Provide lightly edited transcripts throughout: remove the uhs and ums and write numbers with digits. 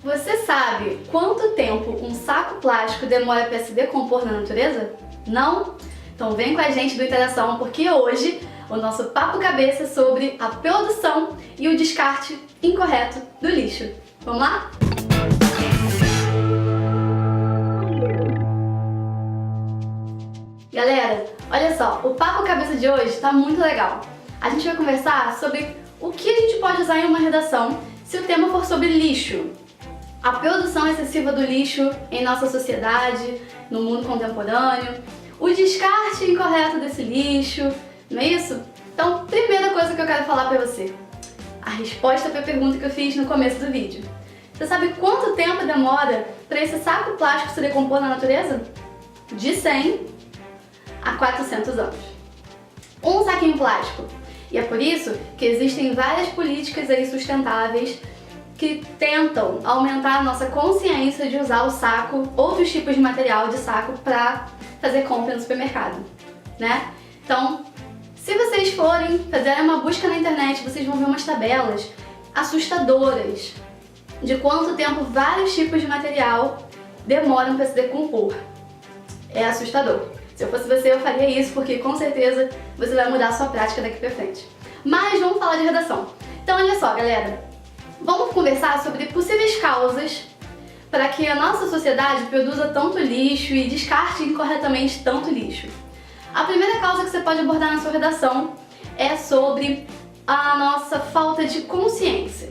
Você sabe quanto tempo um saco plástico demora para se decompor na natureza? Não? Então vem com a gente do Interação, porque hoje o nosso papo cabeça é sobre a produção e o descarte incorreto do lixo. Vamos lá? Galera, olha só, o papo cabeça de hoje está muito legal. A gente vai conversar sobre o que a gente pode usar em uma redação se o tema for sobre lixo. A produção excessiva do lixo em nossa sociedade, no mundo contemporâneo, o descarte incorreto desse lixo, não é isso? Então, primeira coisa que eu quero falar pra você, a resposta pra pergunta que eu fiz no começo do vídeo. Você sabe quanto tempo demora para esse saco plástico se decompor na natureza? De 100 a 400 anos. Um saquinho plástico. E é por isso que existem várias políticas aí sustentáveis que tentam aumentar a nossa consciência de usar o saco, outros tipos de material de saco para fazer compra no supermercado, né? Então, se vocês forem fazer uma busca na internet, vocês vão ver umas tabelas assustadoras de quanto tempo vários tipos de material demoram para se decompor. É assustador. Se eu fosse você, eu faria isso, porque com certeza você vai mudar a sua prática daqui pra frente. Mas vamos falar de redação. Então olha só, galera, vamos conversar sobre possíveis causas para que a nossa sociedade produza tanto lixo e descarte incorretamente tanto lixo. A primeira causa que você pode abordar na sua redação é sobre a nossa falta de consciência.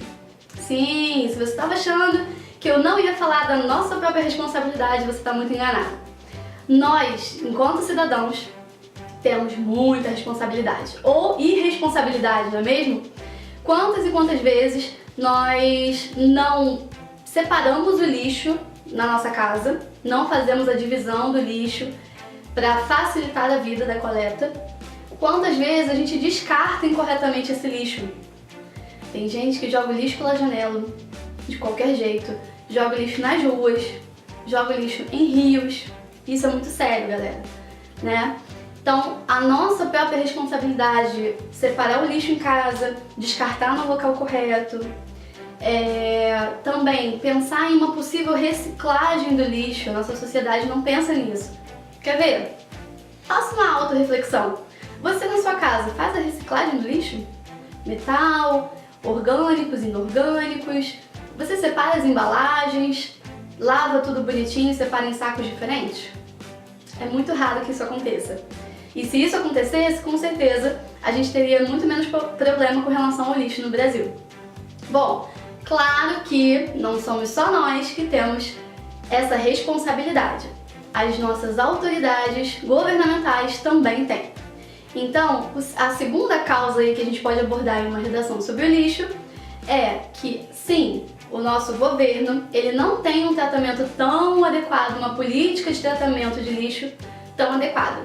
Sim, se você estava achando que eu não ia falar da nossa própria responsabilidade, você está muito enganado. Nós, enquanto cidadãos, temos muita responsabilidade, ou irresponsabilidade, não é mesmo? Quantas e quantas vezes nós não separamos o lixo na nossa casa, não fazemos a divisão do lixo para facilitar a vida da coleta? Quantas vezes a gente descarta incorretamente esse lixo? Tem gente que joga o lixo pela janela, de qualquer jeito, joga o lixo nas ruas, joga o lixo em rios. Isso é muito sério, galera, né? Então, a nossa própria responsabilidade, separar o lixo em casa, descartar no local correto, também pensar em uma possível reciclagem do lixo. A nossa sociedade não pensa nisso. Quer ver? Faça uma autorreflexão. Você na sua casa faz a reciclagem do lixo? Metal, orgânicos, inorgânicos, você separa as embalagens, lava tudo bonitinho e separa em sacos diferentes? É muito raro que isso aconteça. E se isso acontecesse, com certeza a gente teria muito menos problema com relação ao lixo no Brasil. Bom, claro que não somos só nós que temos essa responsabilidade. As nossas autoridades governamentais também têm. Então, a segunda causa aí que a gente pode abordar em uma redação sobre o lixo é que, sim, o nosso governo, ele não tem um tratamento tão adequado, uma política de tratamento de lixo tão adequada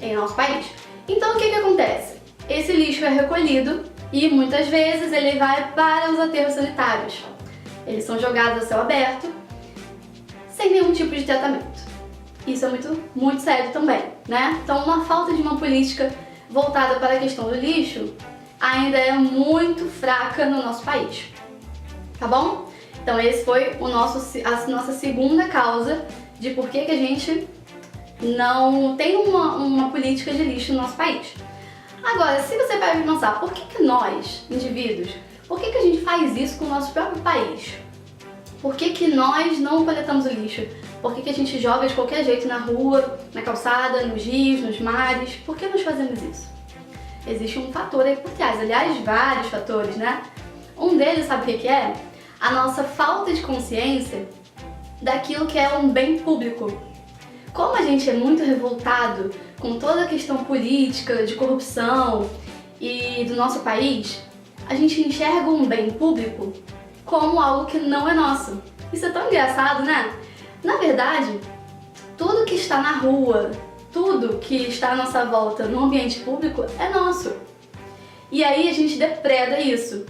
em nosso país. Então o que acontece? Esse lixo é recolhido e muitas vezes ele vai para os aterros sanitários. Eles são jogados a céu aberto, sem nenhum tipo de tratamento. Isso é muito sério também, né? Então uma falta de uma política voltada para a questão do lixo ainda é muito fraca no nosso país. Tá bom? Então esse foi a nossa segunda causa de por que a gente não tem uma política de lixo no nosso país. Agora, se você vai pensar, por que nós, indivíduos, por que a gente faz isso com o nosso próprio país? Por que nós não coletamos o lixo? Por que a gente joga de qualquer jeito na rua, na calçada, nos rios, nos mares? Por que nós fazemos isso? Existe um fator aí por trás, aliás, vários fatores, né? Um deles, sabe o que é? A nossa falta de consciência daquilo que é um bem público. Como a gente é muito revoltado com toda a questão política, de corrupção e do nosso país, a gente enxerga um bem público como algo que não é nosso. Isso é tão engraçado, né? Na verdade, tudo que está na rua, tudo que está à nossa volta no ambiente público é nosso. E aí a gente depreda isso.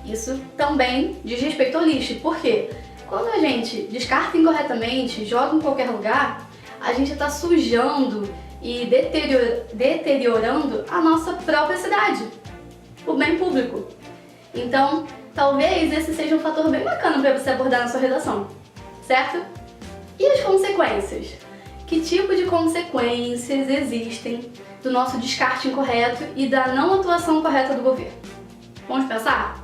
Isso também diz respeito ao lixo. Por quê? Quando a gente descarta incorretamente, joga em qualquer lugar, a gente está sujando e deteriorando a nossa própria cidade, o bem público. Então, talvez esse seja um fator bem bacana para você abordar na sua redação, certo? E as consequências? Que tipo de consequências existem do nosso descarte incorreto e da não atuação correta do governo? Vamos pensar?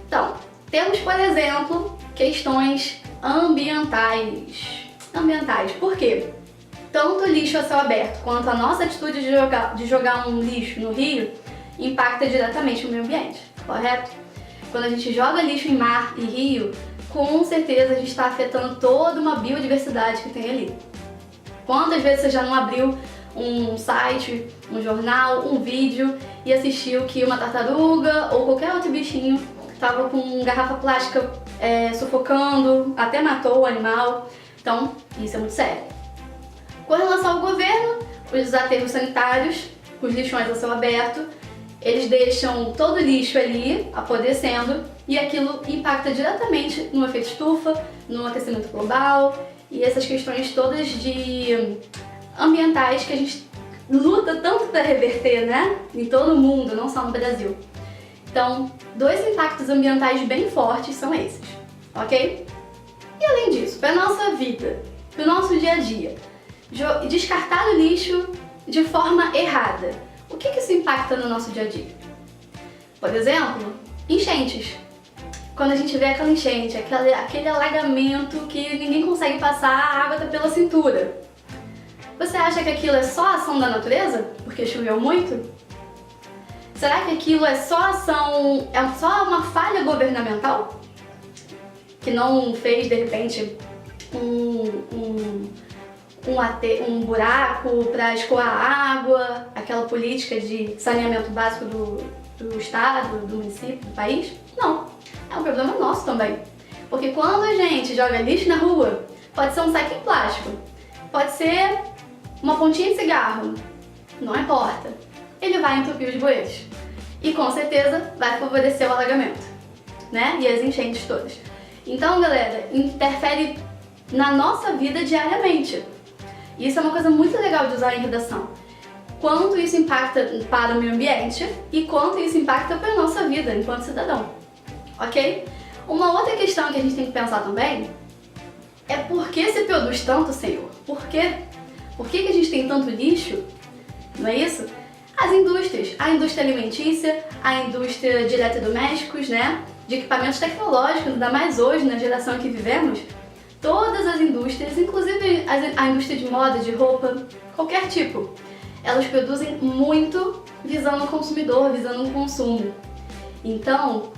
Então, temos, por exemplo, questões ambientais. Por quê? Tanto o lixo a céu aberto quanto a nossa atitude de jogar um lixo no rio impacta diretamente o meio ambiente, correto? Quando a gente joga lixo em mar e rio, com certeza a gente está afetando toda uma biodiversidade que tem ali. Quantas vezes você já não abriu um site, um jornal, um vídeo e assistiu que uma tartaruga ou qualquer outro bichinho estava com garrafa plástica sufocando, até matou o animal? Então, isso é muito sério. Com relação ao governo, os aterros sanitários, os lixões a céu aberto, eles deixam todo o lixo ali apodrecendo e aquilo impacta diretamente no efeito estufa, no aquecimento global e essas questões todas de ambientais que a gente luta tanto para reverter, né? Em todo o mundo, não só no Brasil. Então, dois impactos ambientais bem fortes são esses, ok? E além disso, para a nossa vida, para o nosso dia a dia, descartar o lixo de forma errada. O que isso impacta no nosso dia a dia? Por exemplo, enchentes. Quando a gente vê aquela enchente, aquele alagamento que ninguém consegue passar, a água está pela cintura. Você acha que aquilo é só ação da natureza? Porque choveu muito? Será que aquilo é só uma falha governamental? Que não fez, de repente, um buraco para escoar água, aquela política de saneamento básico do estado, do município, do país? Não, é um problema nosso também. Porque quando a gente joga lixo na rua, pode ser um saquinho plástico, pode ser uma pontinha de cigarro, não importa. Ele vai entupir os bueiros e com certeza vai favorecer o alagamento, né? E as enchentes todas. Então, galera, interfere na nossa vida diariamente. E isso é uma coisa muito legal de usar em redação. Quanto isso impacta para o meio ambiente e quanto isso impacta para a nossa vida enquanto cidadão, ok? Uma outra questão que a gente tem que pensar também é por que se produz tanto, Senhor? Por quê? Por que a gente tem tanto lixo? Não é isso? As indústrias, a indústria alimentícia, a indústria de eletrodomésticos, né? De equipamentos tecnológicos, ainda mais hoje, na geração que vivemos, todas as indústrias, inclusive a indústria de moda, de roupa, qualquer tipo, elas produzem muito visando o consumidor, visando o consumo. Então,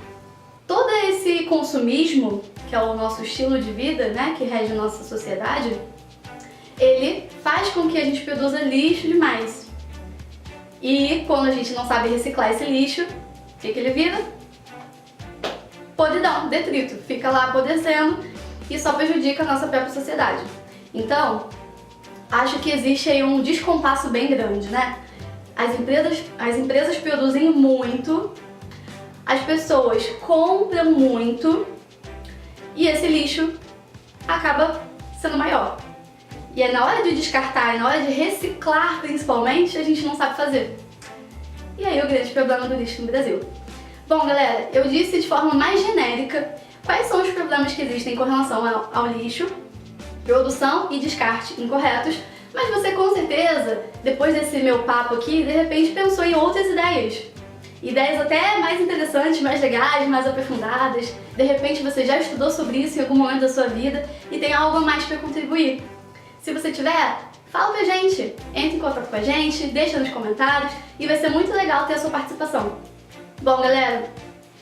todo esse consumismo, que é o nosso estilo de vida, né, que rege a nossa sociedade, ele faz com que a gente produza lixo demais. E quando a gente não sabe reciclar esse lixo, o que ele vira? Podridão, detrito, fica lá apodrecendo e só prejudica a nossa própria sociedade. Então, acho que existe aí um descompasso bem grande, né? As empresas produzem muito, as pessoas compram muito e esse lixo acaba sendo maior. E é na hora de descartar, é na hora de reciclar principalmente, a gente não sabe fazer. E aí o grande problema do lixo no Brasil. Bom, galera, eu disse de forma mais genérica quais são os problemas que existem com relação ao lixo, produção e descarte incorretos, mas você com certeza, depois desse meu papo aqui, de repente pensou em outras ideias. Ideias até mais interessantes, mais legais, mais aprofundadas. De repente você já estudou sobre isso em algum momento da sua vida e tem algo a mais para contribuir. Se você tiver, fala pra gente, entre em contato com a gente, deixa nos comentários e vai ser muito legal ter a sua participação. Bom, galera,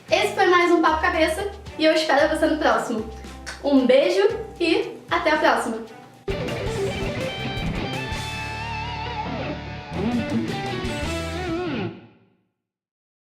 esse foi mais um Papo Cabeça e eu espero você no próximo. Um beijo e até a próxima!